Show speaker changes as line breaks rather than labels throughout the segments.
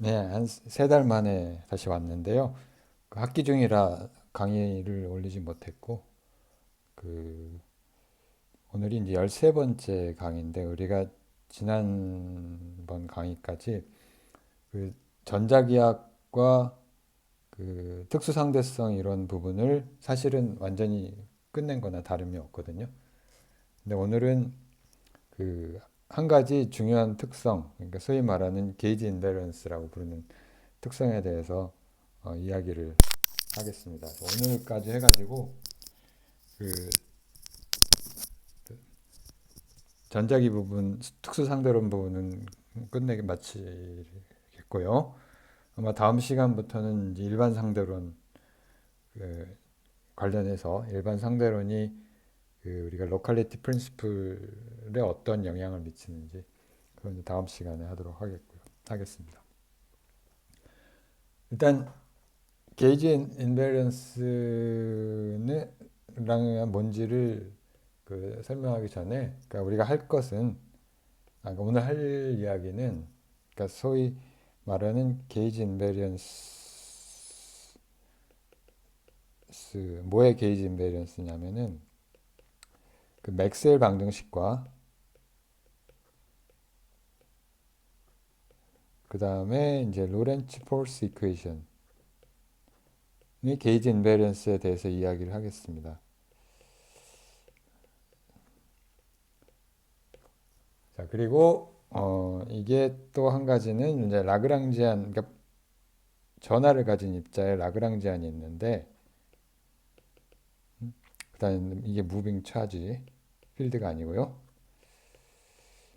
네, 한 세 달 만에 다시 왔는데요. 그 학기 중이라 강의를 올리지 못했고, 그 오늘이 이제 13번째 강의인데 우리가 지난번 강의까지 그 전자기학과 그 특수상대성 이런 부분을 사실은 완전히 끝낸 거나 다름이 없거든요. 근데 오늘은 그 한 가지 중요한 특성, 그러니까 소위 말하는 게이지 인베런스라고 부르는 특성에 대해서 이야기를 하겠습니다. 오늘까지 해가지고 그 전자기 부분, 특수상대론 부분은 끝내게 마치겠고요. 아마 다음 시간부터는 이제 일반 상대론 그 관련해서 일반 상대론이 그 우리가 로컬리티 프린시플에 어떤 영향을 미치는지 그건 이제 다음 시간에 하도록 하겠습니다. 일단 게이지 인베런스는 뭔지를 그 설명하기 전에 그러니까 우리가 할 것은 그러니까 오늘 할 이야기는 그러니까 소위 말하는 게이지 인베리언스 뭐의 게이지 인베리언스냐면은 그 맥스웰 방정식과 그 다음에 이제 로렌츠 포르스 이퀘이션의 게이지 인베리언스에 대해서 이야기를 하겠습니다. 자, 그리고 이게 또 한 가지는 이제 라그랑지안, 그러니까 전하를 가진 입자에 라그랑지안이 있는데, 그다음 이게 무빙 차지 필드가 아니고요.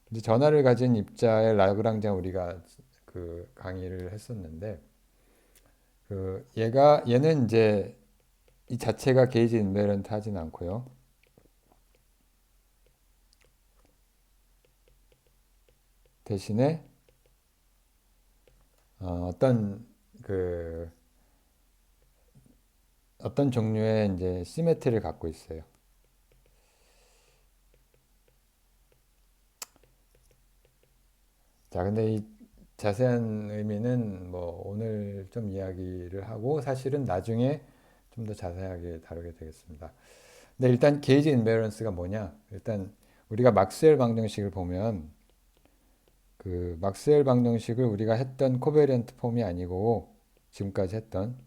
이제 전하를 가진 입자의 라그랑지안 우리가 그 강의를 했었는데, 그 얘는 이제 이 자체가 게이지 인베런트 하진 않고요. 대신에 어떤 그 어떤 종류의 이제 시메트리를 갖고 있어요. 자, 근데 이 자세한 의미는 뭐 오늘 좀 이야기를 하고 사실은 나중에 좀 더 자세하게 다루게 되겠습니다. 근데 일단 게이지 인베런스가 뭐냐? 일단 우리가 막스웰 방정식을 보면 그 막스웰 방정식을 우리가 했던 코베리언트 폼이 아니고 지금까지 했던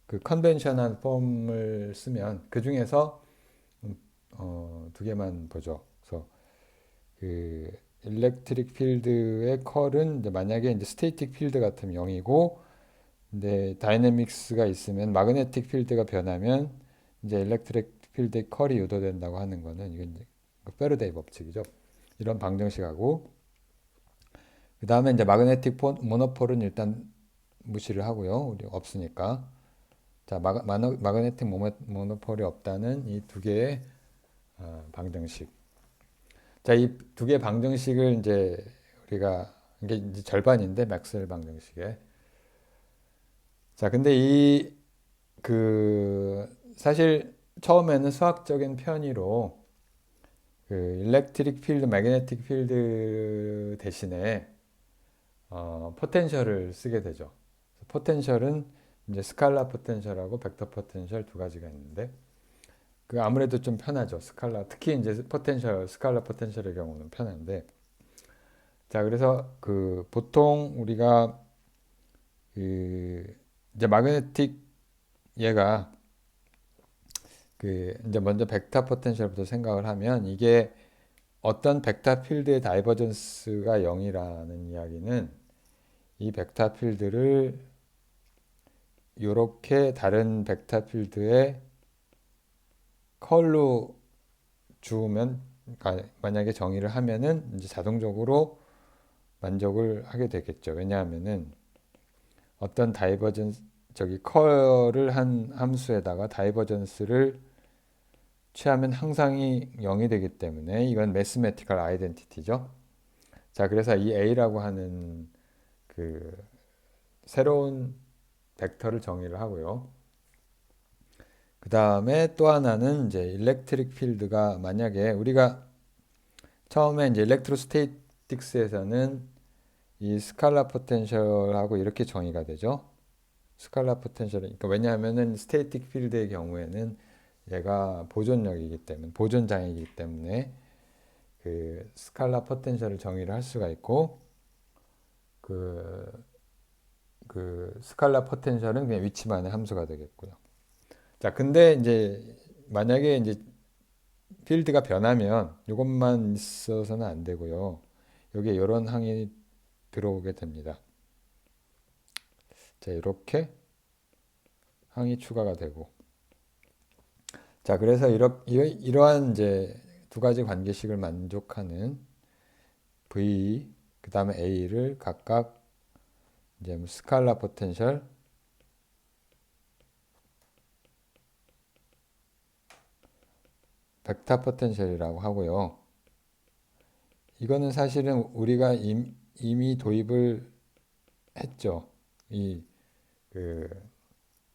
그 컨벤셔널 폼을 쓰면 그 중에서 두 개만 보죠. 그래서 그 일렉트릭 필드의 컬은 이제 만약에 이제 스테이틱 필드 같으면 0이고 근데 다이내믹스가 있으면 마그네틱 필드가 변하면 이제 일렉트릭 필드의 컬이 유도된다고 하는 거는 이건 이제 페르데이 법칙이죠. 이런 방정식하고 그 다음에 이제 마그네틱 모노폴은 일단 무시를 하고요. 우리 없으니까. 자, 마그네틱 모노폴이 없다는 이 두 개의 방정식. 자, 이 두 개의 방정식을 이제 우리가 이게 이제 절반인데 맥스웰 방정식에. 자, 근데 이 그 사실 처음에는 수학적인 편의로 그 일렉트릭 필드, 매그네틱 필드 대신에 포텐셜을 쓰게 되죠. 포텐셜은 이제 스칼라 포텐셜하고 벡터 포텐셜 두 가지가 있는데 그 아무래도 좀 편하죠. 스칼라 특히 이제 스칼라 포텐셜의 경우는 편한데 자 그래서 그 보통 우리가 그 이제 마그네틱 얘가 그 이제 먼저 벡터 포텐셜부터 생각을 하면 이게 어떤 벡터 필드의 다이버전스가 0이라는 이야기는 이 벡터 필드를 이렇게 다른 벡터 필드의 컬로 주면 그러니까 만약에 정의를 하면은 이제 자동적으로 만족을 하게 되겠죠. 왜냐하면은 어떤 다이버전스 저기 컬을 한 함수에다가 다이버전스를 취하면 항상이 0이 되기 때문에 이건 매스메티컬 아이덴티티죠. 자, 그래서 이 A라고 하는 그 새로운 벡터를 정의를 하고요. 그 다음에 또 하나는 이제 일렉트릭 필드가 만약에 우리가 처음에 이제 일렉트로스테이틱스에서는 이 스칼라 포텐셜하고 이렇게 정의가 되죠. 스칼라 포텐셜. 그러니까 왜냐하면은 스태틱 필드의 경우에는 얘가 보존력이기 때문에 보존장애이기 때문에 그 스칼라 포텐셜을 정의를 할 수가 있고 그, 그 스칼라 포텐셜은 그냥 위치만의 함수가 되겠고요. 자, 근데 이제 만약에 이제 필드가 변하면 이것만 있어서는 안 되고요. 여기에 이런 항이 들어오게 됩니다. 자, 이렇게 항이 추가가 되고. 자, 그래서 이러한 이제 두 가지 관계식을 만족하는 V, 그 다음에 A를 각각 이제 뭐 스칼라 포텐셜, 벡터 포텐셜이라고 하고요. 이거는 사실은 우리가 이미 도입을 했죠. 그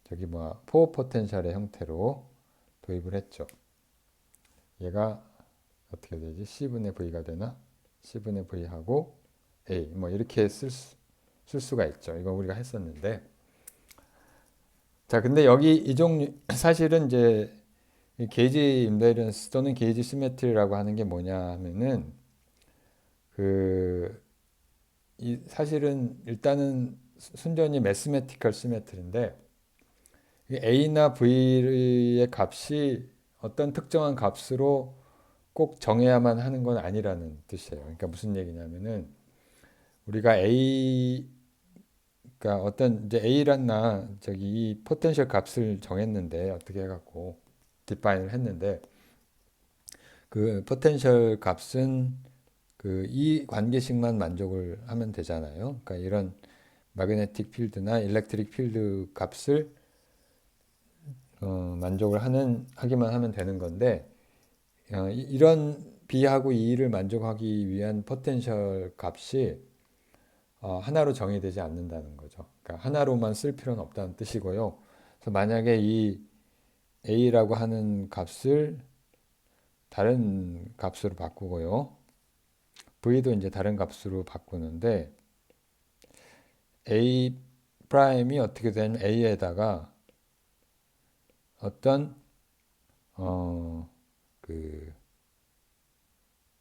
저기 뭐 포 포텐셜의 형태로 도입을 했죠. 얘가 어떻게 되지? C분의 V가 되나? C분의 V하고 A 뭐 이렇게 쓸 수가 있죠. 이거 우리가 했었는데. 자, 근데 여기 이 종류 사실은 이제 게이지 임베런스 또는 게이지 시메트리라고 하는 게 뭐냐 하면은 그 사실은 일단은 순전히 매스매티컬 시메트리인데 A나 V의 값이 어떤 특정한 값으로 꼭 정해야만 하는 건 아니라는 뜻이에요. 그러니까 무슨 얘기냐면은 우리가 그러니까 어떤 이제 A란나 저기 이 포텐셜 값을 정했는데 어떻게 해갖고 디파인을 했는데 그 포텐셜 값은 그 이 관계식만 만족을 하면 되잖아요. 그러니까 이런 마그네틱 필드나 일렉트릭 필드 값을 만족을 하기만 하면 되는 건데 이런 B하고 E를 만족하기 위한 포텐셜 값이 하나로 정의되지 않는다는 거죠. 그러니까 하나로만 쓸 필요는 없다는 뜻이고요. 그래서 만약에 이 A라고 하는 값을 다른 값으로 바꾸고요. V도 이제 다른 값으로 바꾸는데 A 프라임이 어떻게 되냐면 A에다가 어떤 그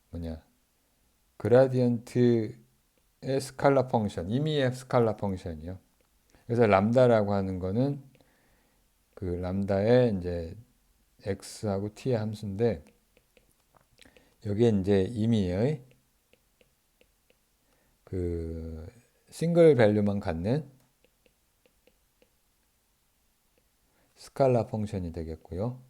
뭐냐 그라디언트의 스칼라 펑션, 임의의 스칼라 펑션이요. 그래서 람다라고 하는 거는 그 람다의 이제 x하고 t의 함수인데 여기에 이제 임의의 그 싱글 밸류만 갖는 스칼라 펑션이 되겠고요.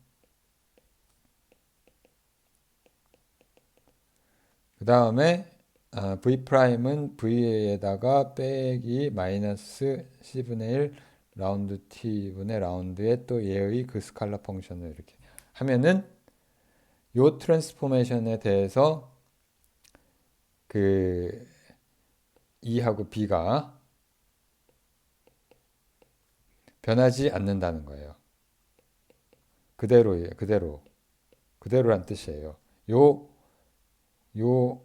그 다음에 v'은 v에다가 빼기 마이너스 c분의 1 라운드 t분의 라운드에 또 얘의 그 스칼라 펑션을 이렇게 하면은 요 트랜스포메이션에 대해서 그 E하고 B가 변하지 않는다는 거예요. 그대로예요. 그대로란 뜻이에요. 요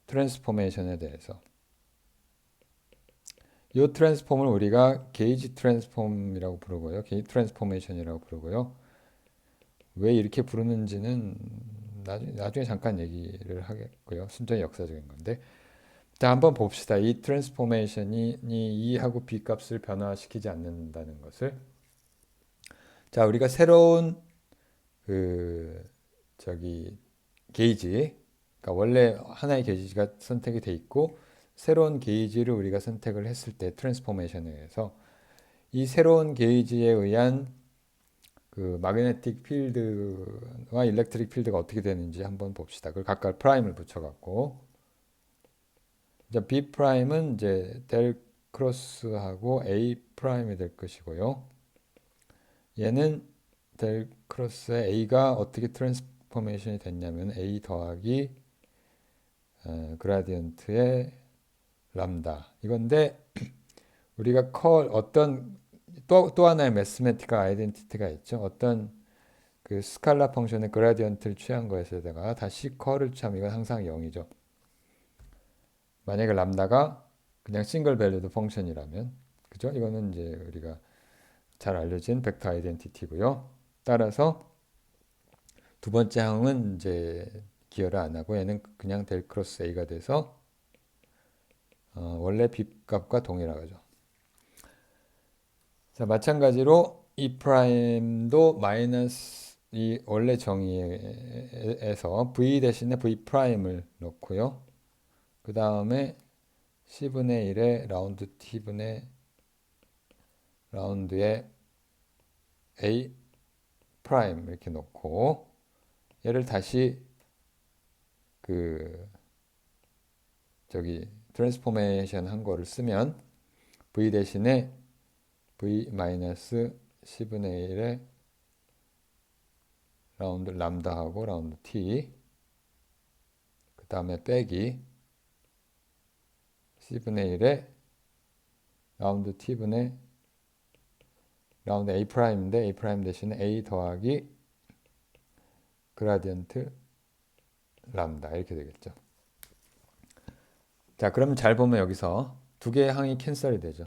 트랜스포메이션에 대해서. 요 트랜스폼을 우리가 게이지 트랜스폼이라고 부르고요. 게이지 트랜스포메이션이라고 부르고요. 왜 이렇게 부르는지는 나중에 잠깐 얘기를 하겠고요. 순전히 역사적인 건데. 자, 한번 봅시다. 이 트랜스포메이션이 E하고 B 값을 변화시키지 않는다는 것을. 자, 우리가 새로운 그 저기 게이지, 그러니까 원래 하나의 게이지가 선택이 돼 있고 새로운 게이지를 우리가 선택을 했을 때 트랜스포메이션에 의해서 이 새로운 게이지에 의한 그 마그네틱 필드와 일렉트릭 필드가 어떻게 되는지 한번 봅시다. 그걸 각각 프라임을 붙여갖고 이제 B 프라임은 이제 델 크로스하고 A 프라임이 될 것이고요. 얘는 델 크로스의 A가 어떻게 트랜스포메이션이 됐냐면 A 더하기 그라디언트의 람다 이건데 우리가 어떤 또 하나의 매스매티컬 아이덴티티가 있죠. 어떤 그 스칼라 펑션의 그라디언트를 취한 것에다가 다시 컬을 취하면 이건 항상 0이죠. 만약에 람다가 그냥 싱글 밸류드 펑션이라면, 그죠? 이거는 이제 우리가 잘 알려진 벡터 아이덴티티고요. 따라서 두 번째 항은 이제 기여를 안 하고 얘는 그냥 델 크로스 A가 돼서 원래 B 값과 동일하죠. 자, 마찬가지로 E 프라임도 마이너스 이 원래 정의에서 V 대신에 V 프라임을 넣고요. 그 다음에 C분의 1의 라운드 T분의 라운드의 A 프라임 이렇게 놓고 얘를 다시 그 저기 트랜스포메이션 한 거를 쓰면 V 대신에 V 마이너스 C분의 1의 라운드 람다하고 라운드 T 그 다음에 빼기 C분의 1의 라운드 T분의 라운드 A 프라임인데 A 프라임 대신에 A 더하기 그라디언트 람다 이렇게 되겠죠. 자, 그러면 잘 보면 여기서 두 개의 항이 캔슬이 되죠.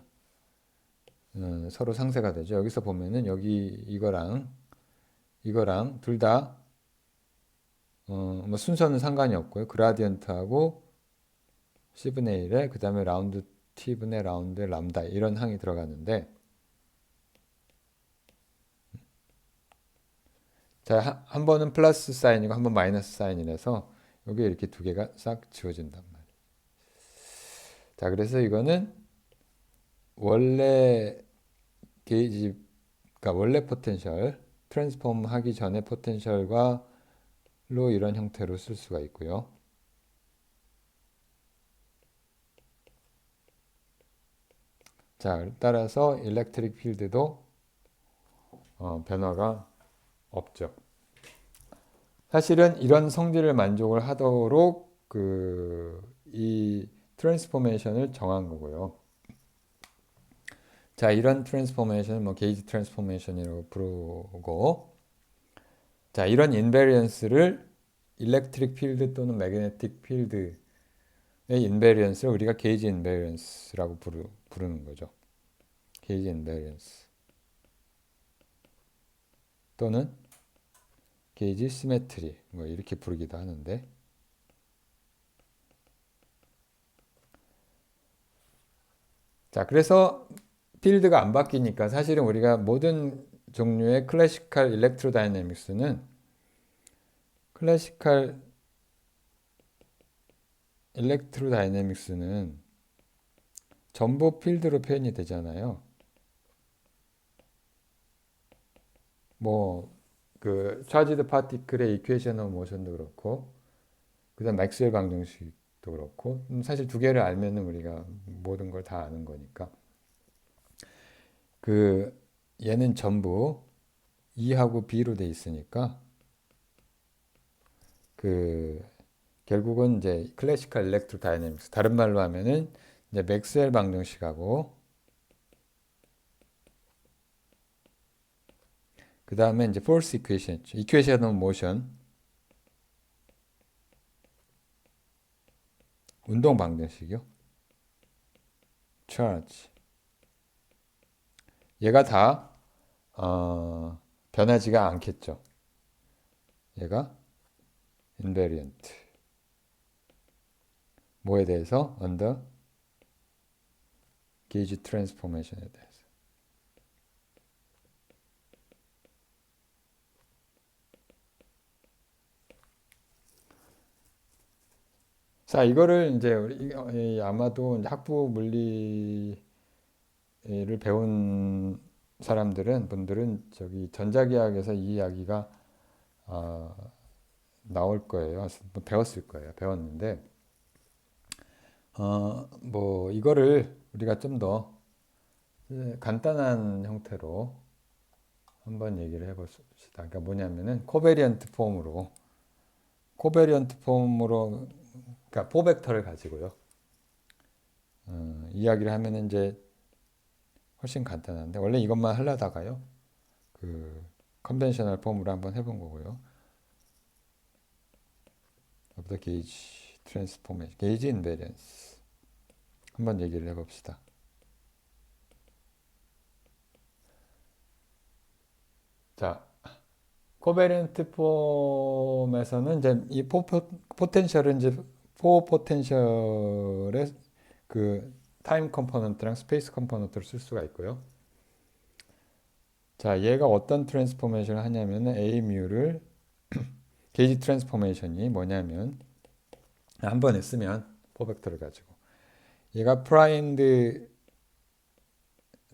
서로 상쇄가 되죠. 여기서 보면은 여기 이거랑 둘 다 뭐 순서는 상관이 없고요. 그라디언트하고 C분의 1에 그 다음에 라운드 T분의 라운드 람다 이런 항이 들어가는데 자, 한 번은 플러스 사인이고 한 번 마이너스 사인이라서 여기 이렇게 두 개가 싹 지워진단 말이에요. 자, 그래서 이거는 원래 게이지, 그러니까 원래 포텐셜, 트랜스폼 하기 전에 포텐셜과 로 이런 형태로 쓸 수가 있고요. 자, 따라서 일렉트릭 필드도 변화가 없죠. 사실은 이런 성질을 만족을 하도록 이 트랜스포메이션을 정한 거고요. 자, 이런 트랜스포메이션을 뭐 게이지 트랜스포메이션이라고 부르고, 자, 이런 인베리언스를 일렉트릭 필드 또는 매그네틱 필드의 인베리언스를 우리가 게이지 인베리언스라고 부르는 거죠. 게이지 인베리언스 또는 게이지 시메트리 뭐 이렇게 부르기도 하는데, 자, 그래서 필드가 안 바뀌니까 사실은 우리가 모든 종류의 클래시컬 일렉트로다이내믹스는 클래시컬 일렉트로다이내믹스는 전부 필드로 표현이 되잖아요. 뭐 그 차지드 파티클의 이퀘이션 오브 모션도 그렇고 그다음 맥스웰 방정식도 그렇고 사실 두 개를 알면은 우리가 모든 걸 다 아는 거니까 그 얘는 전부 E하고 B로 돼 있으니까 그 결국은 이제 클래시컬 일렉트로 다이내믹스 다른 말로 하면은 이제 맥스웰 방정식하고 그 다음에 이제 포스 이퀘이션 이퀘이션 오브 모션 운동 방정식이요. 차지 얘가 다 변하지가 않겠죠. 얘가 invariant 뭐에 대해서? under gauge transformation에 대해서. 자, 이거를 이제 아마도 이제 학부 물리를 배운 분들은 저기 전자기하학에서 이 이야기가 나올 거예요. 배웠을 거예요. 배웠는데 뭐 이거를 우리가 좀 더 간단한 형태로 한번 얘기를 해봅시다. 그러니까 뭐냐면은 코베리언트 폼으로 그러니까 포벡터를 가지고요. 이야기를 하면 이제 훨씬 간단한데 원래 이것만 하려다가요. 그 컨벤셔널 폼으로 한번 해본 거고요. of the gauge transformation, gauge invariance. 한번 얘기를 해봅시다. 자, 코베런트 폼에서는 이제 이 포텐셜은 이제 포 포텐셜의 그 타임 컴포넌트랑 스페이스 컴포넌트를 쓸 수가 있고요. 자, 얘가 어떤 트랜스포메이션을 하냐면은 A 뮤를 게이지 트랜스포메이션이 뭐냐면 한 번에 쓰면 포벡터를 가지고 얘가 프라임드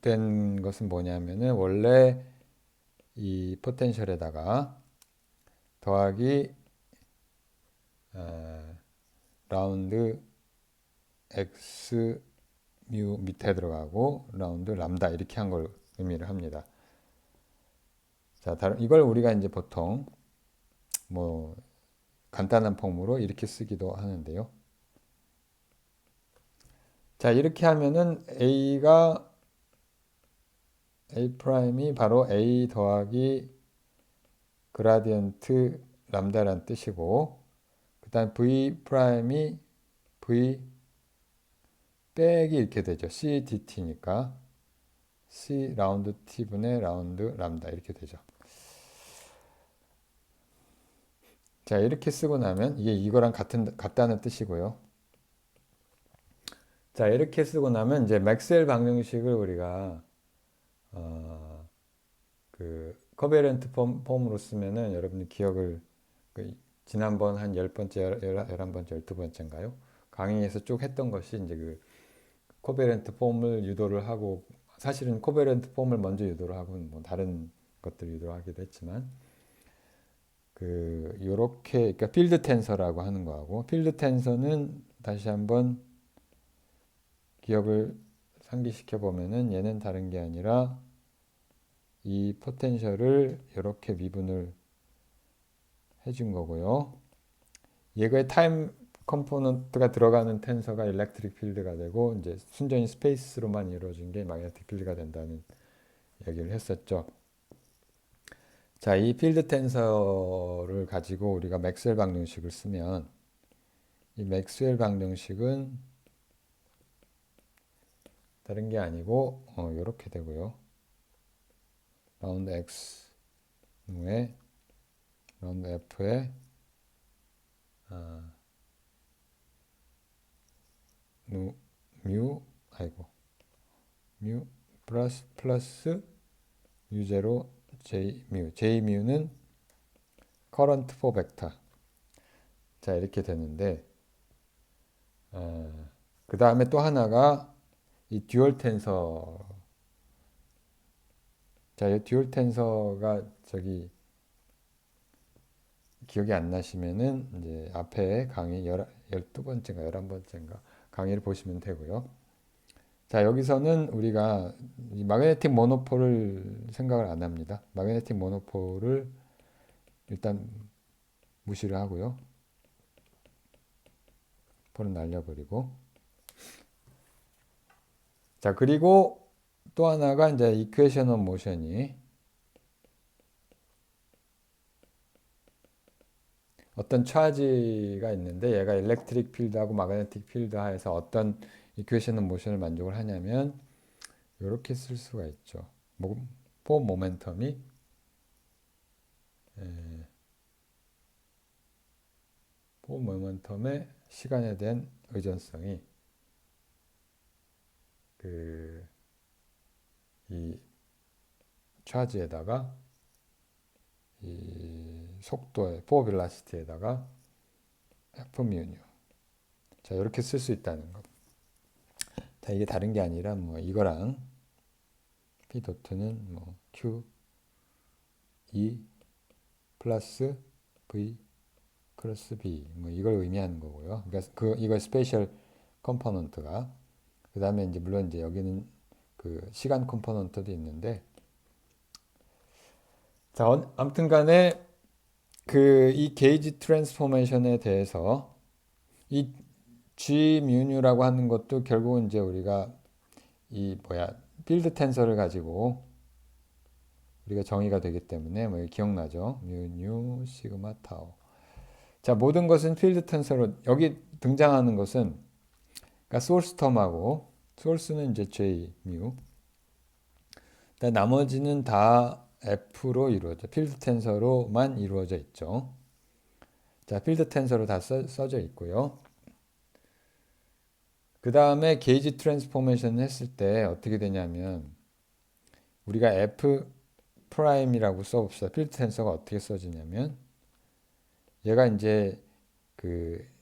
된 것은 뭐냐면은 원래 이 포텐셜에다가 더하기 라운드 x 뮤 밑에 들어가고 라운드 람다 이렇게 한 걸 의미를 합니다. 자, 이걸 우리가 이제 보통 뭐 간단한 폼으로 이렇게 쓰기도 하는데요. 자, 이렇게 하면은 A 프라임이 바로 A 더하기 그라디언트 람다란 뜻이고, 그 다음 V 프라임이 V 빼기 이렇게 되죠. C dt니까 C 라운드 t분의 라운드 람다 이렇게 되죠. 자, 이렇게 쓰고 나면 이게 이거랑 같다는 뜻이고요. 자, 이렇게 쓰고 나면 이제 맥스웰 방정식을 우리가 그 커베런트 폼으로 쓰면은 여러분들 기억을 그 지난번 한 10번째, 11번째, 12번째인가요? 강의에서 쭉 했던 것이 이제 그 코베런트 폼을 유도를 하고, 사실은 코베런트 폼을 먼저 유도를 하고 뭐 다른 것들 유도를 하기도 했지만 그 요렇게 그러니까 필드 텐서라고 하는 거하고, 필드 텐서는 다시 한번 기억을 상기시켜 보면은 얘는 다른 게 아니라 이 포텐셜을 이렇게 미분을 해준 거고요. 얘가 타임 컴포넌트가 들어가는 텐서가 일렉트릭 필드가 되고, 이제 순전히 스페이스로만 이루어진 게 마그네틱 필드가 된다는 얘기를 했었죠. 자, 이 필드 텐서를 가지고 우리가 맥스웰 방정식을 쓰면 이 맥스웰 방정식은 다른 게 아니고 이렇게 되고요. 라운드 x 에 라운드 f에 뮤 아이고 뮤 플러스 u0 j 뮤는 current for vector. 자, 이렇게 되는데 그 다음에 또 하나가 이 듀얼 텐서. 자, 이 듀얼 텐서가 저기 기억이 안 나시면은 이제 앞에 강의 12번째인가 11번째인가 강의를 보시면 되고요. 자, 여기서는 우리가 이 마그네틱 모노폴을 생각을 안 합니다. 마그네틱 모노폴을 일단 무시를 하고요. 폴은 날려버리고. 자, 그리고 또 하나가 이제 이퀘이션 오브 모션이 어떤 차지가 있는데 얘가 일렉트릭 필드하고 마그네틱 필드 하에서 어떤 이퀘이션 오브 모션을 만족을 하냐면 이렇게 쓸 수가 있죠. 포 모멘텀이 포 모멘텀의 시간에 대한 의존성이 그 이 차지에다가 이 속도의 포 벨라시티에다가 f 뮤뉴. 자, 이렇게 쓸 수 있다는 것. 자, 이게 다른 게 아니라 뭐 이거랑 p 도트는 뭐 q e 플러스 v 플러스 b 뭐 이걸 의미하는 거고요. 그러니까 이거 스페셜 컴포넌트가, 그 다음에 이제 물론 이제 여기는 그 시간 컴포넌트도 있는데, 자, 아무튼 간에 그 이 게이지 트랜스포메이션에 대해서 이 G 뮤뉴라고 하는 것도 결국은 이제 우리가 이 필드 텐서를 가지고 우리가 정의가 되기 때문에 뭐 기억나죠? 뮤뉴 시그마 타우. 자, 모든 것은 필드 텐서로 여기 등장하는 것은 그러니까 소스 텀하고 소스는 이제 J 뮤. 나머지는 다 F로 이루어져. 필드 텐서로만 이루어져 있죠. 자, 필드 텐서로 다 써져 있고요. 그 다음에 게이지 트랜스포메이션 했을 때 어떻게 되냐면 우리가 F 프라임이라고 써봅시다. 필드 텐서가 어떻게 써지냐면 얘가 이제 그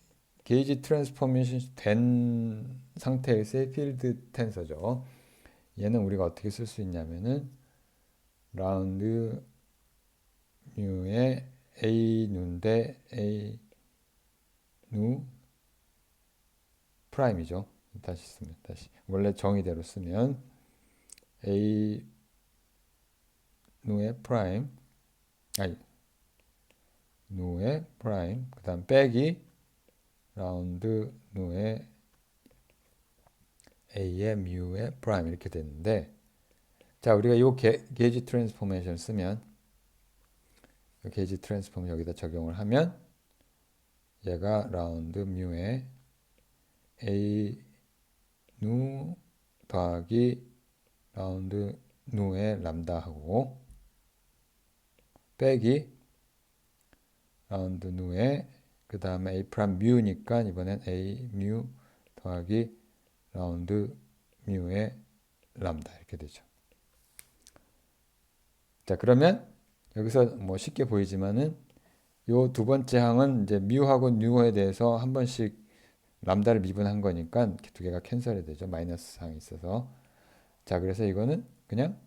게이지 트랜스포메이션 된 상태에서의 필드 텐서죠. 얘는 우리가 어떻게 쓸 수 있냐면은 라운드 뮤의 A 누인데 A 누 프라임이죠. 다시 원래 정의대로 쓰면 A 누의 프라임 아니 누의 프라임 그다음 빼기 라운드 누의 A의 뮤의 프라임 이렇게 됐는데 자 우리가 요 게이지 트랜스포메이션 쓰면 요 게이지 트랜스포메이션 여기다 적용을 하면 얘가 라운드 뮤의 A 누 더하기 라운드 누의 람다하고 빼기 라운드 누의 그 다음에 A 프라임 뮤니까 이번엔 A 뮤 더하기 라운드 뮤의 람다 이렇게 되죠. 자 그러면 여기서 뭐 쉽게 보이지만은 요 두 번째 항은 이제 뮤하고 뉴에 대해서 한 번씩 람다를 미분한 거니까 두 개가 캔슬이 되죠. 마이너스 항이 있어서. 자 그래서 이거는 그냥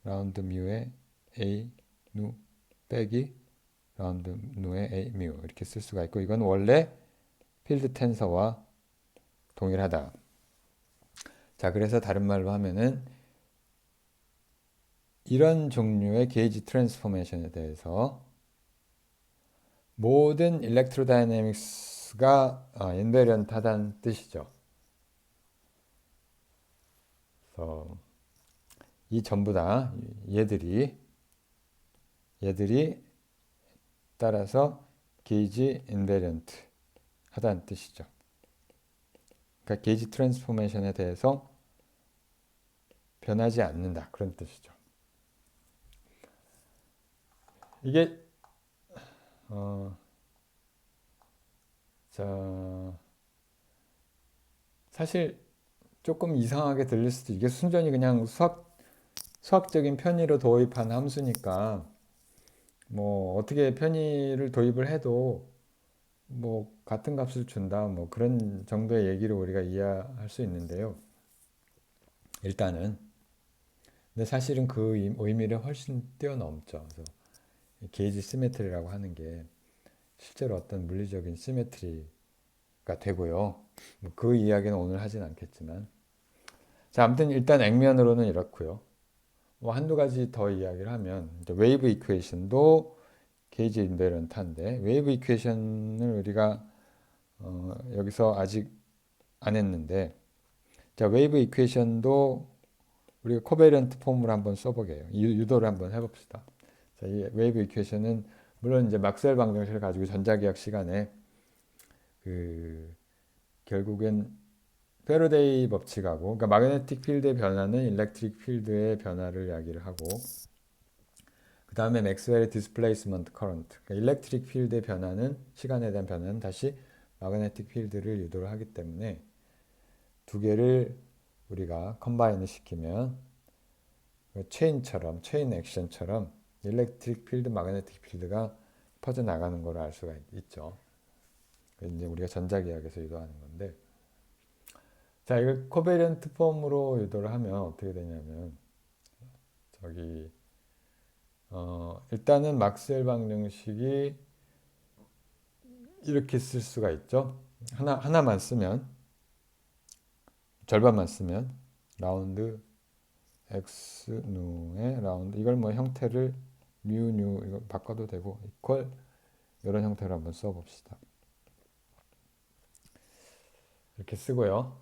라운드 뮤의 A 누 빼기 라운드 누의 A 뮤 이렇게 쓸 수가 있고 이건 원래 필드 텐서와 동일하다. 자 그래서 다른 말로 하면은 이런 종류의 게이지 트랜스포메이션에 대해서 모든 일렉트로다이내믹스가 인베리언트하다는 뜻이죠. 그래서 이 전부 다 얘들이 따라서 게이지 인베리언트 하다는 뜻이죠. 그러니까 게이지 트랜스포메이션에 대해서 변하지 않는다 그런 뜻이죠. 이게 자 사실 조금 이상하게 들릴 수도 이게 순전히 그냥 수학적인 편의로 도입한 함수니까 뭐 어떻게 편의를 도입을 해도 뭐 같은 값을 준다 뭐 그런 정도의 얘기를 우리가 이해할 수 있는데요. 일단은 근데 사실은 그 의미를 훨씬 뛰어넘죠. 그래서 게이지 시메트리라고 하는 게 실제로 어떤 물리적인 시메트리가 되고요. 그 이야기는 오늘 하진 않겠지만 자 아무튼 일단 액면으로는 이렇고요. 뭐 한두 가지 더 이야기를 하면 웨이브 이퀘이션도 게이지 인베런트인데 웨이브 이퀘이션을 우리가 여기서 아직 안 했는데 자 웨이브 이퀘이션도 우리가 코베리언트 폼을 한번 써보게요. 유도를 한번 해봅시다. 자, 이 웨이브 이퀘이션은 물론 이제 막스웰 방정식을 가지고 전자기학 시간에 그 결국엔 패러데이 법칙하고 그러니까 마그네틱 필드의 변화는 일렉트릭 필드의 변화를 이야기를 하고 그 다음에 맥스웰의 디스플레이스먼트 커런트 그러니까 일렉트릭 필드의 변화는 시간에 대한 변화는 다시 마그네틱 필드를 유도를 하기 때문에 두 개를 우리가 컴바인을 시키면 체인처럼 체인 액션처럼 일렉트릭 필드, 마그네틱 필드가 퍼져나가는 걸 알 수가 있죠. 이제 우리가 전자기학에서 유도하는 건데 자 이걸 코베리언트 폼으로 유도를 하면 어떻게 되냐면 저기 일단은 막스웰 방정식이 이렇게 쓸 수가 있죠. 하나만 쓰면 절반만 쓰면 라운드 x 누의 라운드 이걸 뭐 형태를 뮤 뉴 이거 바꿔도 되고 이퀄 이런 형태로 한번 써봅시다. 이렇게 쓰고요.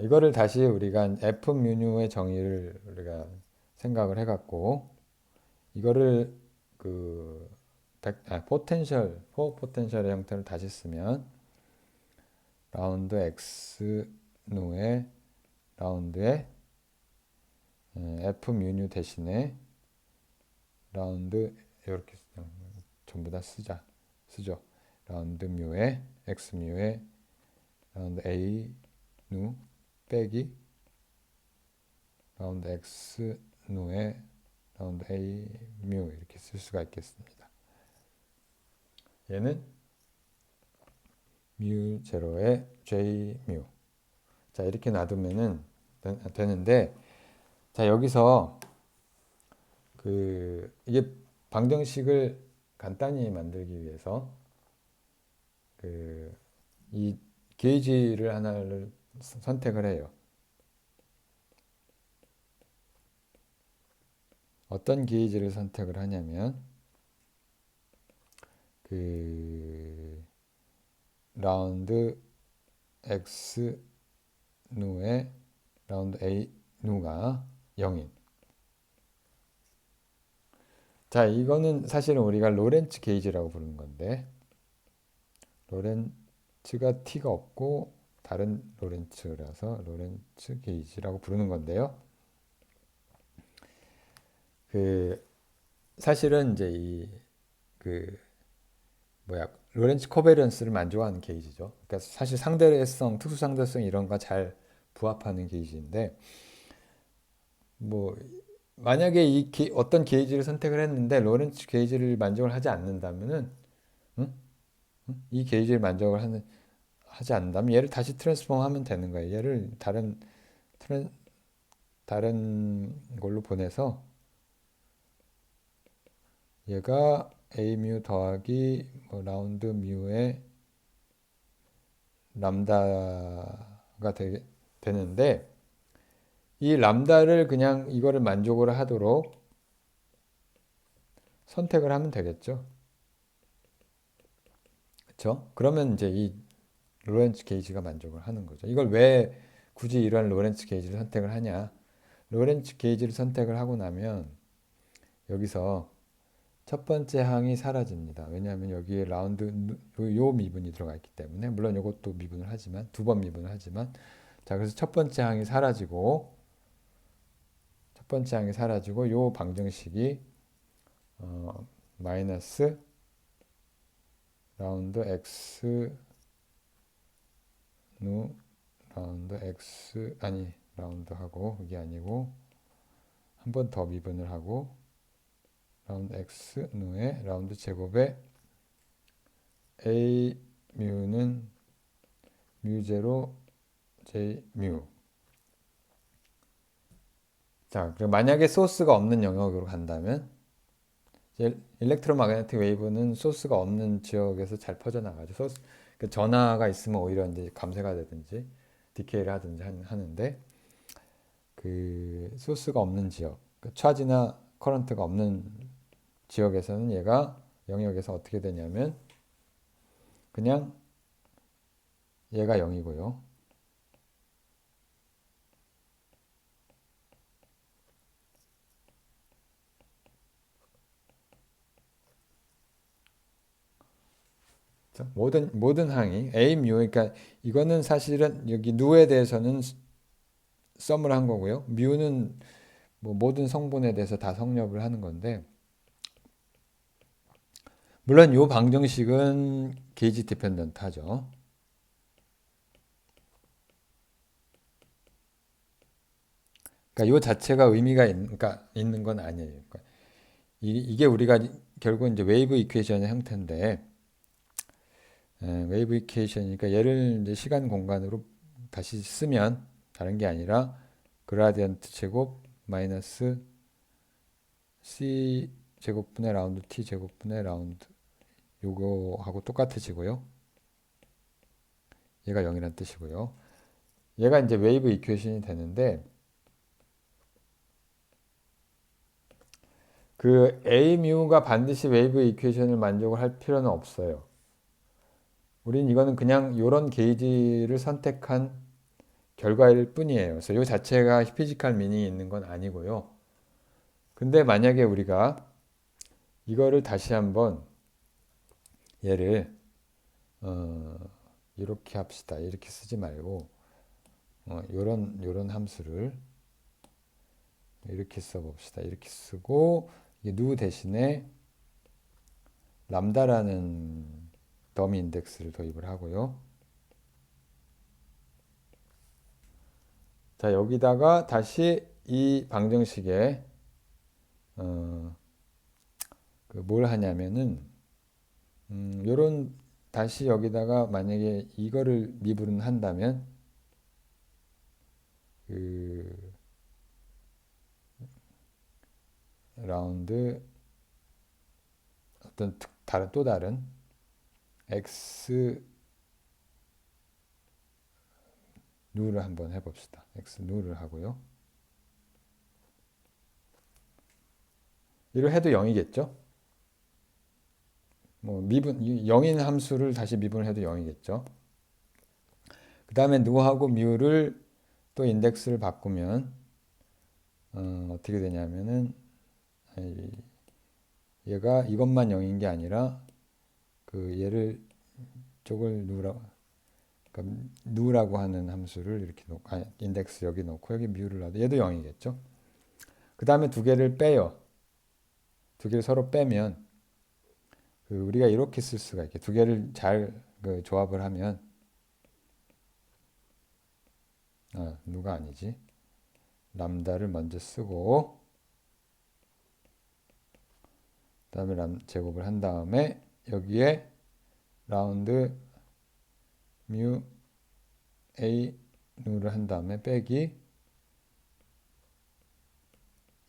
이거를 다시 우리가 f 뮤 뉴의 정의를 우리가 생각을 해갖고 이거를 그 포텐셜의 형태를 다시 쓰면 라운드 x 누의 라운드에 f 뮤뉴 대신에 라운드 이렇게 전부 다 쓰죠. 라운드 뮤에 x 뮤에 라운드 a 누 빼기 라운드 x 누에 라운드 a 뮤 이렇게 쓸 수가 있겠습니다. 얘는 뮤 제로에 j 뮤. 자, 이렇게 놔두면은 되는데, 자, 여기서 이게 방정식을 간단히 만들기 위해서 이 게이지를 하나를 선택을 해요. 어떤 게이지를 선택을 하냐면 라운드 x 누에 라운드 a 누가 0인. 자, 이거는 사실은 우리가 로렌츠 게이지라고 부르는 건데, 로렌츠가 t가 없고 다른 로렌츠라서 로렌츠 게이지라고 부르는 건데요. 사실은 이제 로렌츠 코베런스를 만족하는 게이지죠. 그러니까 사실 상대성, 특수 상대성 이런 거 잘 부합하는 게이지인데, 만약에 어떤 게이지를 선택을 했는데 로렌츠 게이지를 만족을 하지 않는다면은, 이 게이지를 하지 않는다면 얘를 다시 트랜스폼 하면 되는 거예요. 얘를 다른 걸로 보내서 얘가 a 뮤 더하기 라운드 뮤의 람다가 되는데, 이 람다를 그냥 이거를 만족을 하도록 선택을 하면 되겠죠. 그렇죠? 그러면 이제 이 로렌츠 게이지가 만족을 하는 거죠. 이걸 왜 굳이 이런 로렌츠 게이지를 선택을 하냐? 로렌츠 게이지를 선택을 하고 나면 여기서 첫 번째 항이 사라집니다. 왜냐하면 여기에 라운드 요 미분이 들어가 있기 때문에, 물론 이것도 미분을 하지만 두 번 미분을 하지만, 자, 그래서 첫 번째 항이 사라지고 요 방정식이 마이너스 라운드 x 누 라운드 x 라운드하고 그게 아니고 한 번 더 미분을 하고 라운드 x 누의 라운드 제곱에 a 뮤는 뮤 제로 j 뮤. 자, 그리고 만약에 소스가 없는 영역으로 간다면 일렉트로마그네틱 웨이브는 소스가 없는 지역에서 잘 퍼져나가죠. 전하가 있으면 오히려 이제 감쇄가 되든지 디케이를 하든지 하는데, 소스가 없는 지역, 차지나 커런트가 없는 지역에서는 얘가 영역에서 어떻게 되냐면 그냥 얘가 0이고요. 모든 항이 a 뮤, 그러니까 이거는 사실은 여기 누에 대해서는 썸을 한 거고요. 뮤는 모든 성분에 대해서 다 성립을 하는 건데, 물론 이 방정식은 게이지 디펜던트 하죠. 그러니까 이 자체가 의미가 있는 건 아니에요. 그러니까 이게 우리가 결국 이제 웨이브 이퀘이션의 형태인데, 웨이브 이퀘이션이니까 얘를 이제 시간 공간으로 다시 쓰면 다른 게 아니라 그라디언트 제곱 마이너스 c 제곱분의 라운드 t 제곱분의 라운드, 요거하고 똑같아지고요. 얘가 0이란 뜻이고요. 얘가 이제 웨이브 이퀘이션이 되는데, a 뮤가 반드시 웨이브 이퀘이션을 만족을 할 필요는 없어요. 우린 이거는 그냥 이런 게이지를 선택한 결과일 뿐이에요. 그래서 이 자체가 피지컬 미닝이 있는 건 아니고요. 근데 만약에 우리가 이거를 다시 한번 얘를 이렇게 합시다. 이렇게 쓰지 말고 요런 함수를 이렇게 써봅시다. 이렇게 쓰고 이게 누 대신에 람다라는 더미 인덱스를 도입을 하고요. 자, 여기다가 다시 이 방정식에 뭘 하냐면은 요런 다시 여기다가 만약에 이거를 미분을 한다면 그 라운드 어떤 또 다른 x 누를 한번 해봅시다. x 누를 하고요. 이를 해도 0이겠죠? 뭐 미분 0인 함수를 다시 미분을 해도 0이겠죠? 그 다음에 누하고 뮤를 또 인덱스를 바꾸면 어떻게 되냐면은 얘가 이것만 0인 게 아니라 그 얘를 쪽을 그러니까 누라고 하는 함수를 이렇게 놓고 인덱스 여기 놓고 여기 뮤를 놔도 얘도 0이겠죠. 그 다음에 두 개를 빼요. 두 개를 서로 빼면 우리가 이렇게 쓸 수가 있게 두 개를 잘 조합을 하면 누가 아니지 람다를 먼저 쓰고 그 다음에 제곱을 한 다음에 여기에 라운드 뮤 a 누를 한 다음에 빼기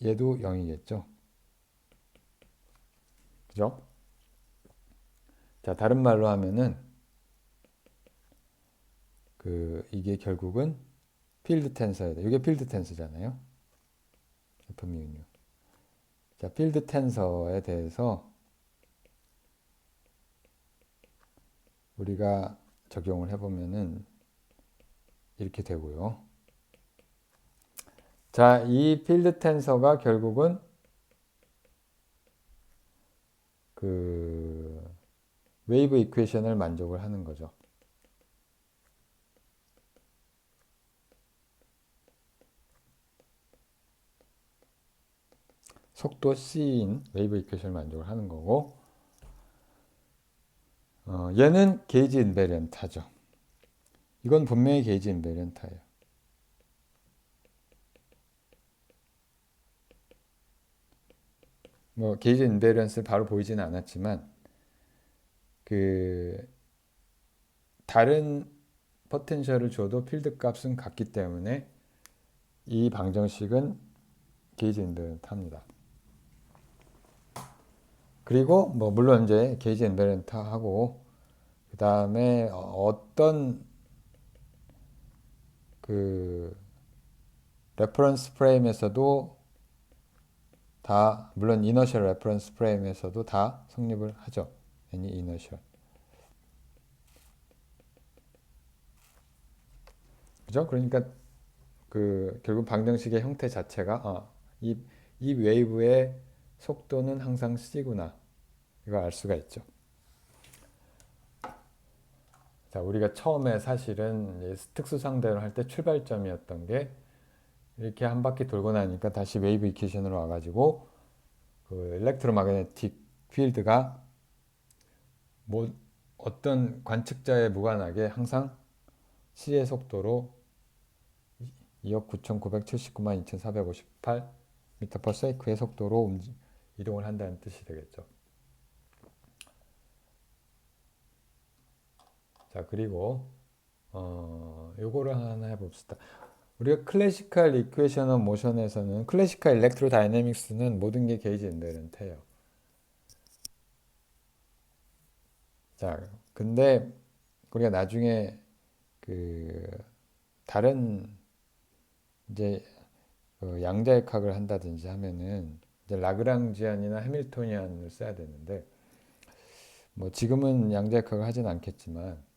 얘도 0이겠죠. 그죠? 자, 다른 말로 하면은 이게 결국은 필드 텐서야 돼. 이게 필드 텐서잖아요. f 뮤 뉴. 자, 필드 텐서에 대해서 우리가 적용을 해보면은 이렇게 되고요. 자, 이 필드 텐서가 결국은 웨이브 이퀘이션을 만족을 하는 거죠. 속도 c인 웨이브 이퀘이션을 만족을 하는 거고 얘는 게이지 인베리언트하죠. 이건 분명히 게이지 인베리언트예요. 뭐 게이지 인베리언스를 바로 보이지는 않았지만 다른 포텐셜을 줘도 필드 값은 같기 때문에 이 방정식은 게이지 인베리언트합니다. 그리고 뭐 물론 이제 게이지 인베리언트하고 그 다음에 어떤 레퍼런스 프레임에서도 다 물론 이너셜 레퍼런스 프레임에서도 다 성립을 하죠. any 이너셜. 그죠? 그러니까 결국 방정식의 형태 자체가 이 웨이브의 속도는 항상 c구나. 이걸 알 수가 있죠. 자, 우리가 처음에 사실은 특수 상대로 할 때 출발점이었던 게 이렇게 한 바퀴 돌고 나니까 다시 웨이브 이퀘이션으로 와가지고 일렉트로마그네틱 필드가 뭐 어떤 관측자에 무관하게 항상 c의 속도로 2억 9,979만 2,458m/s의 속도로 이동을 한다는 뜻이 되겠죠. 자, 그리고 요거를 하나 해봅시다. 우리가 클래시컬 이퀘이션 오브 모션에서는 클래시컬 일렉트로 다이내믹스는 모든 게 게이지 인베런트예요. 자, 근데 우리가 나중에 다른 이제 양자역학을 한다든지 하면은 이제 라그랑지안이나 해밀토니안을 써야 되는데 뭐 지금은 양자역학을 하진 않겠지만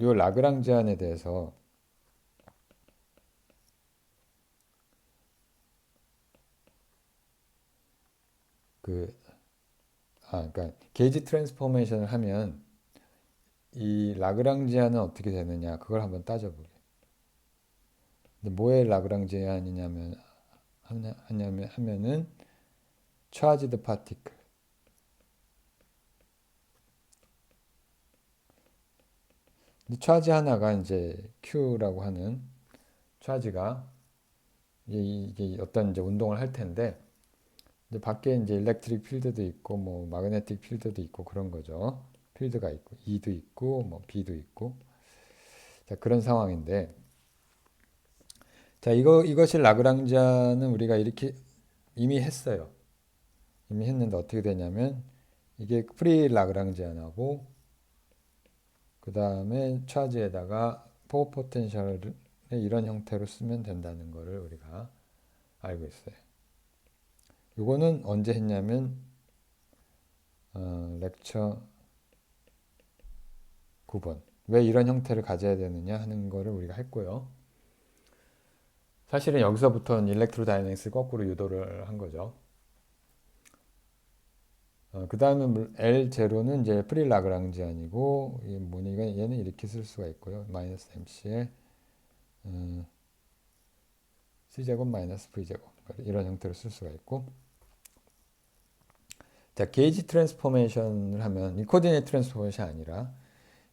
요 라그랑지안에 대해서 그러니까 게이지 트랜스포메이션을 하면 이 라그랑지안은 어떻게 되느냐 그걸 한번 따져보게. 근데 뭐의 라그랑지안이냐면 하면은 charged particle. 근데 차지 하나가 이제 Q라고 하는 차지가 이게 어떤 이제 운동을 할 텐데 이제 밖에 이제 일렉트릭 필드도 있고 뭐 마그네틱 필드도 있고 그런 거죠. 필드가 있고 E도 있고 뭐 B도 있고 자 그런 상황인데 자 이것이 라그랑지안은 우리가 이렇게 이미 했어요. 이미 했는데 어떻게 되냐면 이게 프리 라그랑지안하고 그 다음에 차지에다가 포 포텐셜을 이런 형태로 쓰면 된다는 것을 우리가 알고 있어요. 이거는 언제 했냐면 렉처 9번 왜 이런 형태를 가져야 되느냐 하는 거를 우리가 했고요. 사실은 여기서부터는 일렉트로다이내믹스 거꾸로 유도를 한 거죠. 그 다음에 L0는 이제 프리 라그랑지안이고 이게 뭐냐 얘는 이렇게 쓸 수가 있고요. 마이너스 MC에 C제곱 마이너스 V제곱 이런 형태로 쓸 수가 있고 자 게이지 트랜스포메이션을 하면 이 코디네이트 트랜스포메이션이 아니라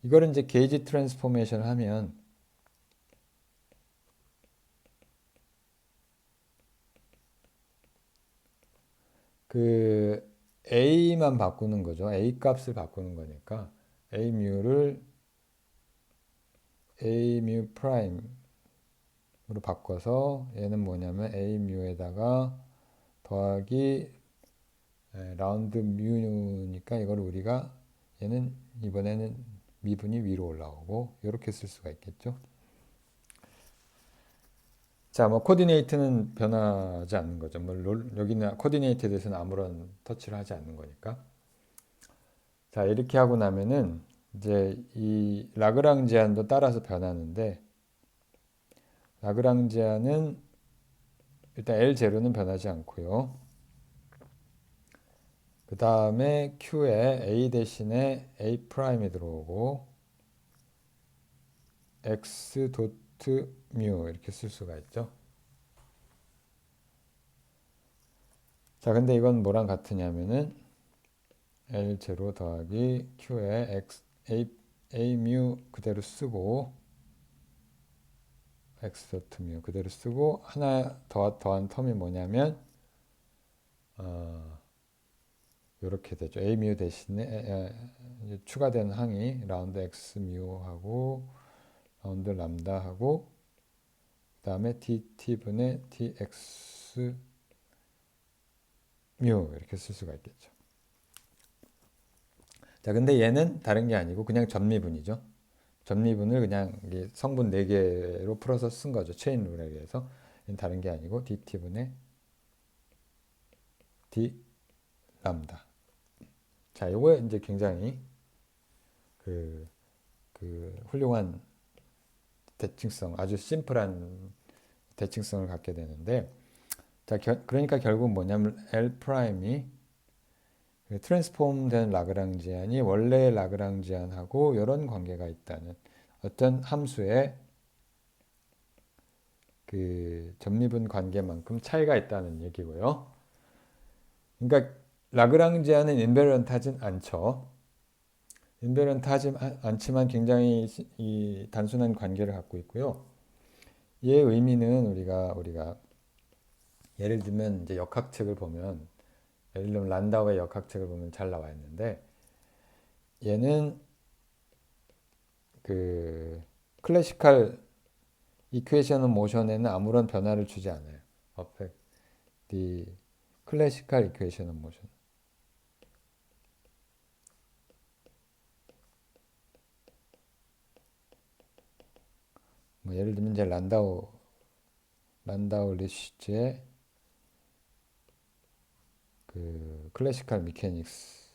이거를 이제 게이지 트랜스포메이션을 하면 그 A만 바꾸는 거죠. A 값을 바꾸는 거니까 A 뮤를 A 뮤 프라임으로 바꿔서 얘는 뭐냐면 A 뮤에다가 더하기 라운드 뮤니까 이걸 우리가 얘는 이번에는 미분이 위로 올라오고 이렇게 쓸 수가 있겠죠. 자, 뭐 코디네이트는 변하지 않는 거죠. 뭐 여기는 코디네이트에 대해서는 아무런 터치를 하지 않는 거니까. 자, 이렇게 하고 나면은 이제 이 라그랑지안도 따라서 변하는데 라그랑지안은 일단 L0는 변하지 않고요. 그 다음에 Q에 A 대신에 A 프라임이 들어오고 X 도트 뮤 이렇게 쓸 수가 있죠. 자, 근데 이건 뭐랑 같으냐면은 L0 더하기 Q에 X A 뮤 그대로 쓰고 X 도트 뮤 그대로 쓰고 하나 더한 텀이 뭐냐면 이렇게 되죠. A 뮤 대신에 추가된 항이 라운드 X 뮤하고 라운드 람다하고 그 다음에 DT분의 DX 뮤 이렇게 쓸 수가 있겠죠. 자, 근데 얘는 다른 게 아니고 그냥 전미분이죠. 전미분을 그냥 성분 4개로 풀어서 쓴 거죠. 체인 룰에 의해서. 얘는 다른 게 아니고 DT분의 D 람다. 자, 요거 이제 굉장히 그 훌륭한 대칭성, 아주 심플한 대칭성을 갖게 되는데, 자, 그러니까 결국 뭐냐면 L 프라임이 트랜스폼된 라그랑지안이 원래 라그랑지안하고 이런 관계가 있다는 어떤 함수의 그 전미분 관계만큼 차이가 있다는 얘기고요. 그러니까 라그랑지안은 인베런트하진 않죠. 인베런트하지 않지만 굉장히 이 단순한 관계를 갖고 있고요. 얘의 의미는 우리가 예를 들면 이제 역학책을 보면 예를 들면 란다우의 역학책을 보면 잘 나와 있는데 얘는 그 클래시컬 이퀘이션 오브 모션에는 아무런 변화를 주지 않아요. affect the classical equation of motion. 뭐 예를 들면 이제 란다우 리시츠의 그 클래시컬 미케닉스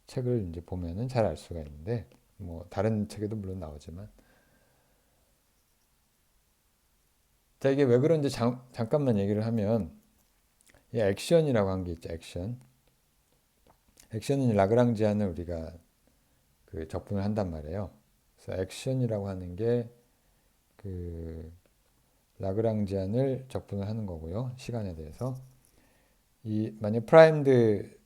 책을 이제 보면은 잘 알 수가 있는데 뭐 다른 책에도 물론 나오지만 자 이게 왜 그런지 잠깐만 얘기를 하면 이 액션이라고 한 게 있죠. 액션. 액션은 라그랑지안을 우리가 그 적분을 한단 말이에요. 그래서 액션이라고 하는 게 그 라그랑지안을 적분을 하는 거고요. 시간에 대해서. 이 만약 프라임드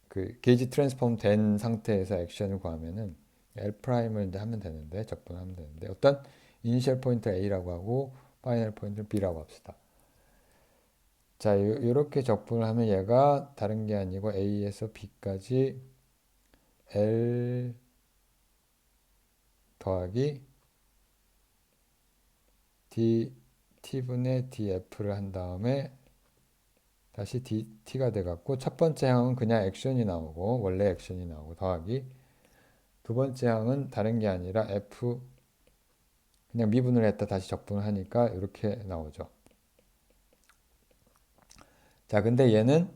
그 게이지 트랜스폼 된 상태에서 액션을 구하면은 L 프라임을 이제 하면 되는데 적분하면 되는데 어떤 이니셜 포인트 A라고 하고 파이널 포인트 B라고 합시다. 자, 이렇게 적분을 하면 얘가 다른 게 아니고 A에서 B까지 L 더하기 D T분의 DF를 한 다음에 다시 DT가 돼갖고 첫 번째 항은 그냥 액션이 나오고 원래 액션이 나오고 더하기 두 번째 항은 다른 게 아니라 F 그냥 미분을 했다 다시 적분을 하니까 이렇게 나오죠. 자, 근데 얘는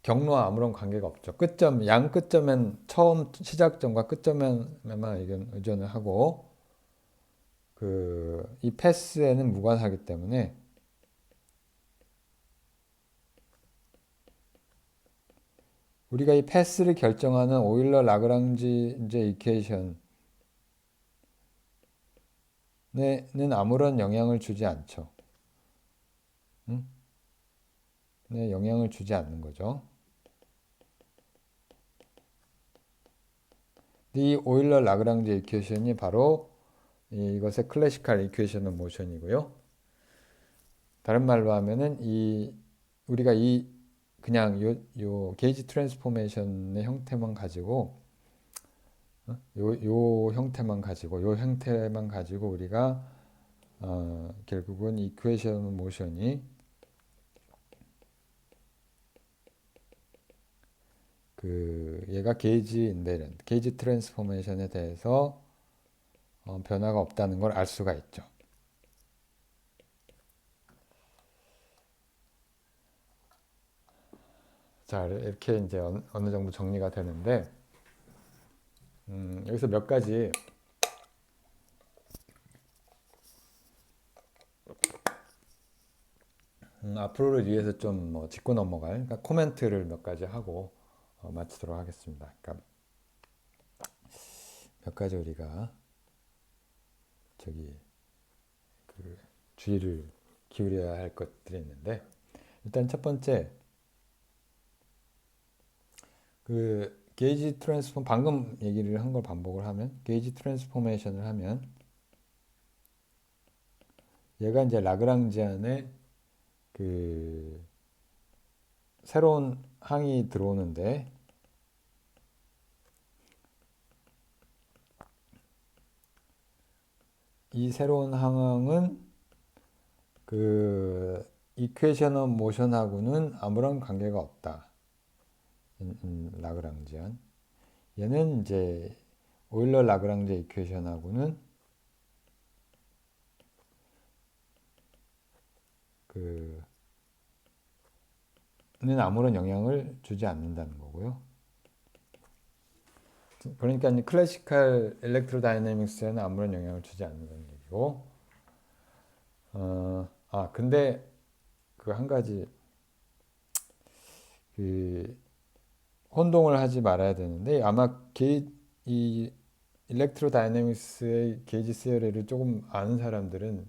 경로와 아무런 관계가 없죠. 끝점, 양 끝점엔 처음 시작점과 끝점에만 의존을 하고 이 패스에는 무관하기 때문에 우리가 이 패스를 결정하는 오일러 라그랑지 이퀘이션에는 아무런 영향을 주지 않죠. 응? 네, 영향을 주지 않는 거죠. 이 오일러 라그랑지 이퀘이션이 바로 이것의 클래시컬 이퀘이션 오브 모션이고요. 다른 말로 하면은 우리가 그냥 요 게이지 트랜스포메이션의 형태만 가지고 요 형태만 가지고 우리가 결국은 이퀘이션 모션이 얘가 게이지 인베런트, 게이지 트랜스포메이션에 대해서 변화가 없다는 걸 알 수가 있죠. 자, 이렇게 이제 어느 정도 정리가 되는데 여기서 몇 가지 앞으로를 위해서 좀 뭐 짚고 넘어갈 그러니까 코멘트를 몇 가지 하고 마치도록 하겠습니다. 그러니까 몇 가지 우리가 주의를 기울여야 할 것들이 있는데 일단 첫 번째 게이지 트랜스폼 방금 얘기를 한 걸 반복을 하면 게이지 트랜스포메이션을 하면 얘가 이제 라그랑지안의 새로운 항이 들어오는데 이 새로운 항은 이퀘이션 오브 모션하고는 아무런 관계가 없다. 라그랑지안. 얘는 이제 오일러 라그랑지 이퀘이션하고는 는 아무런 영향을 주지 않는다는 거고요. 그러니까 클래시컬 일렉트로다이내믹스에는 아무런 영향을 주지 않는다는 얘기고 근데 한 가지 혼동을 하지 말아야 되는데 아마 이 일렉트로다이내믹스의 게이지 시어리를 조금 아는 사람들은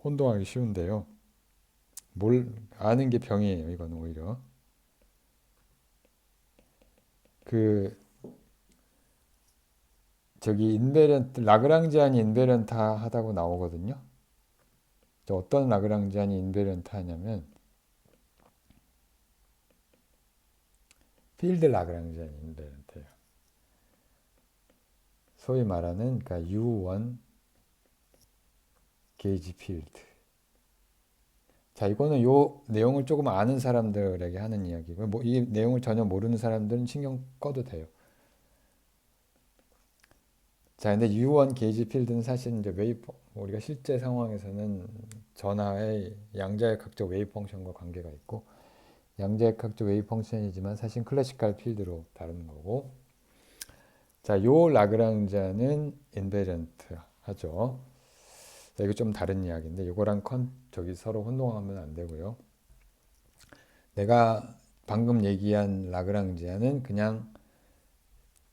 혼동하기 쉬운데요. 아는 게 병이에요. 이거는 오히려 인베런트 라그랑지안이 인베런트 하다고 나오거든요. 어떤 라그랑지안이 인베런트 하냐면 필드 라그랑지안이 인베런트예요. 소위 말하는 그러니까 U1 게이지 필드. 자, 이거는 요 내용을 조금 아는 사람들에게 하는 이야기고요. 이 내용을 전혀 모르는 사람들은 신경 꺼도 돼요. 자, 근데 U1 게이지 필드는 사실 이제 우리가 실제 상황에서는 전하의 양자역학적 웨이브 펑션과 관계가 있고 양자역학적 웨이브 펑션이지만 사실 클래시컬 필드로 다루는 거고 자, 요 라그랑지안은 인베런트 하죠. 이거 좀 다른 이야기인데 이거랑 저기 서로 혼동하면 안 되고요. 내가 방금 얘기한 라그랑지안은 그냥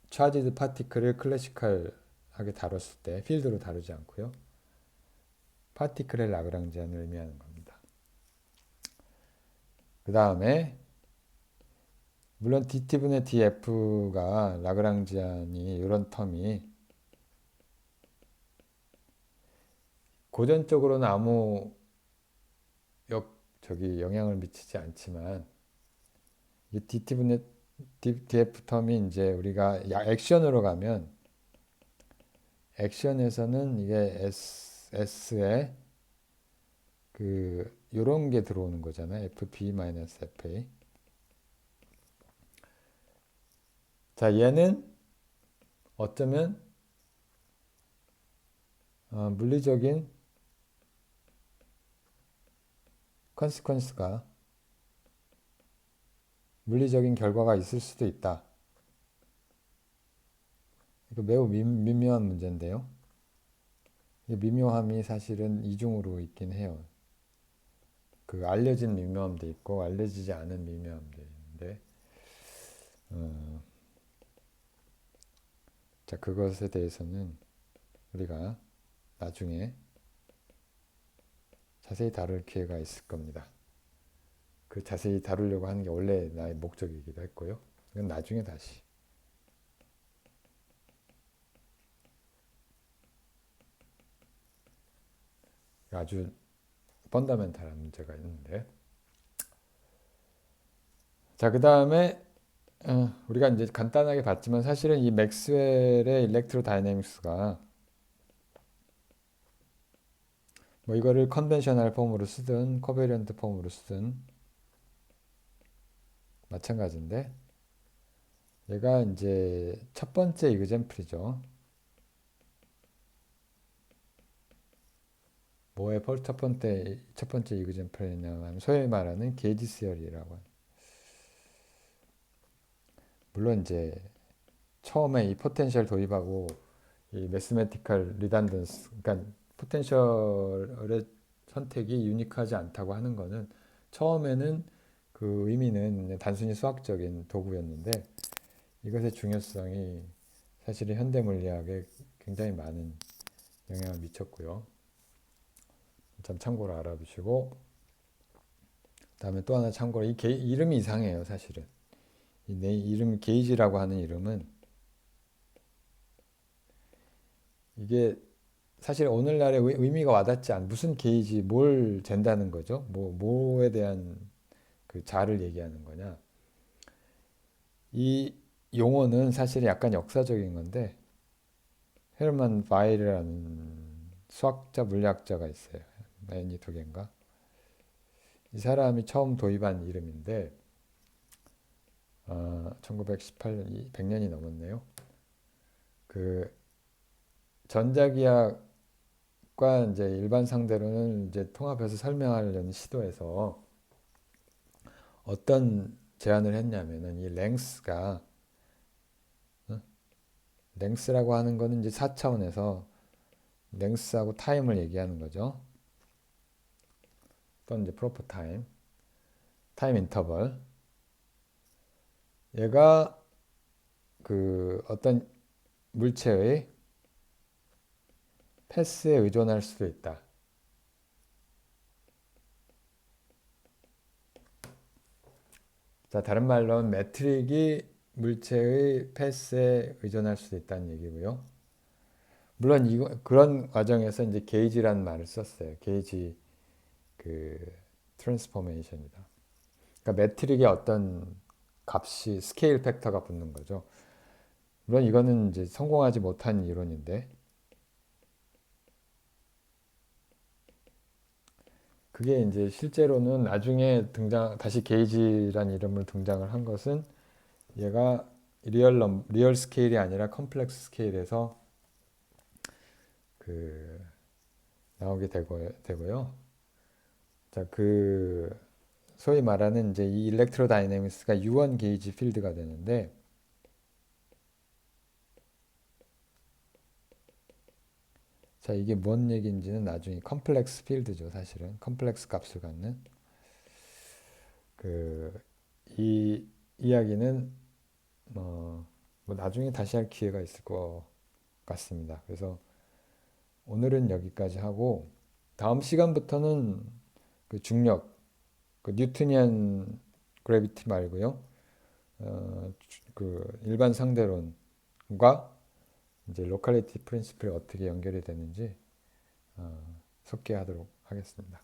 차지드 파티클을 클래시컬하게 다뤘을 때 필드로 다루지 않고요. 파티클의 라그랑지안을 의미하는 겁니다. 그 다음에 물론 DT분의 DF가 라그랑지안이 이런 텀이 고전적으로는 아무 영향을 미치지 않지만 이 DT분의 DF 텀이 이제 우리가 액션으로 가면 액션에서는 이게 S에 요런 게 들어오는 거잖아요. FB-FA. 자, 얘는 어쩌면 물리적인 컨시퀀스가 물리적인 결과가 있을 수도 있다. 이거 매우 미묘한 문제인데요. 이 미묘함이 사실은 이중으로 있긴 해요. 알려진 미묘함도 있고 알려지지 않은 미묘함도 있는데 자, 그것에 대해서는 우리가 나중에 자세히 다룰 기회가 있을 겁니다. 자세히 다루려고 하는 게 원래 나의 목적이기도 했고요. 이건 나중에 다시. 아주 펀더멘탈한 문제가 있는데. 자, 그 다음에 우리가 이제 간단하게 봤지만 사실은 이 맥스웰의 일렉트로다이내믹스가 뭐 이거를 컨벤셔널 폼으로 쓰든 코베리언트 폼으로 쓰든 마찬가지인데 얘가 이제 첫 번째 이그젠플이죠. 뭐의 첫 번째 이그젠플이냐면 소위 말하는 게이지 시어리라고 하는. 물론 이제 처음에 이 포텐셜 도입하고 이 매스메티컬 리단던스, 그러니까 포텐셜의 선택이 유니크하지 않다고 하는 거는 처음에는 그 의미는 단순히 수학적인 도구였는데 이것의 중요성이 사실은 현대 물리학에 굉장히 많은 영향을 미쳤고요. 참 참고로 알아두시고 그다음에 또 하나 참고로 이름이 이상해요. 사실은 내 이름 게이지라고 하는 이름은 이게 사실 오늘날의 의미가 와닿지 않은 무슨 게이지 뭘 잰다는 거죠? 뭐에 대한 자를 얘기하는 거냐? 이 용어는 사실 약간 역사적인 건데 헤르만 바이르라는 수학자 물리학자가 있어요. 매니토겐가. 이 사람이 처음 도입한 이름인데 1918년, 100년이 넘었네요. 전자기학과 이제 일반 상대로는 이제 통합해서 설명하려는 시도에서 어떤 제안을 했냐면은 이 랭스라고 하는 거는 이제 4차원에서 랭스하고 타임을 얘기하는 거죠. 또는 이제 프로퍼 타임 인터벌. 얘가 어떤 물체의 패스에 의존할 수도 있다. 자, 다른 말로는 매트릭이 물체의 패스에 의존할 수도 있다는 얘기고요. 물론 그런 과정에서 이제 게이지라는 말을 썼어요. 게이지 트랜스포메이션이다. 그러니까 매트릭에 어떤 값이 스케일 팩터가 붙는 거죠. 물론 이거는 이제 성공하지 못한 이론인데 그게 이제 실제로는 나중에 다시 게이지란 이름을 등장을 한 것은 얘가 리얼 스케일이 아니라 컴플렉스 스케일에서 나오게 되고요. 자, 소위 말하는 이제 이 일렉트로다이내믹스가 유언 게이지 필드가 되는데 자, 이게 뭔 얘기인지는 나중에 컴플렉스 필드죠, 사실은. 컴플렉스 값을 갖는. 그, 이 이야기는 뭐 나중에 다시 할 기회가 있을 것 같습니다. 그래서 오늘은 여기까지 하고 다음 시간부터는 그 중력, 그 뉴트니안 그래비티 말고요. 그 일반 상대론과 이제 로컬리티 프린시플이 어떻게 연결이 되는지 소개하도록 하겠습니다.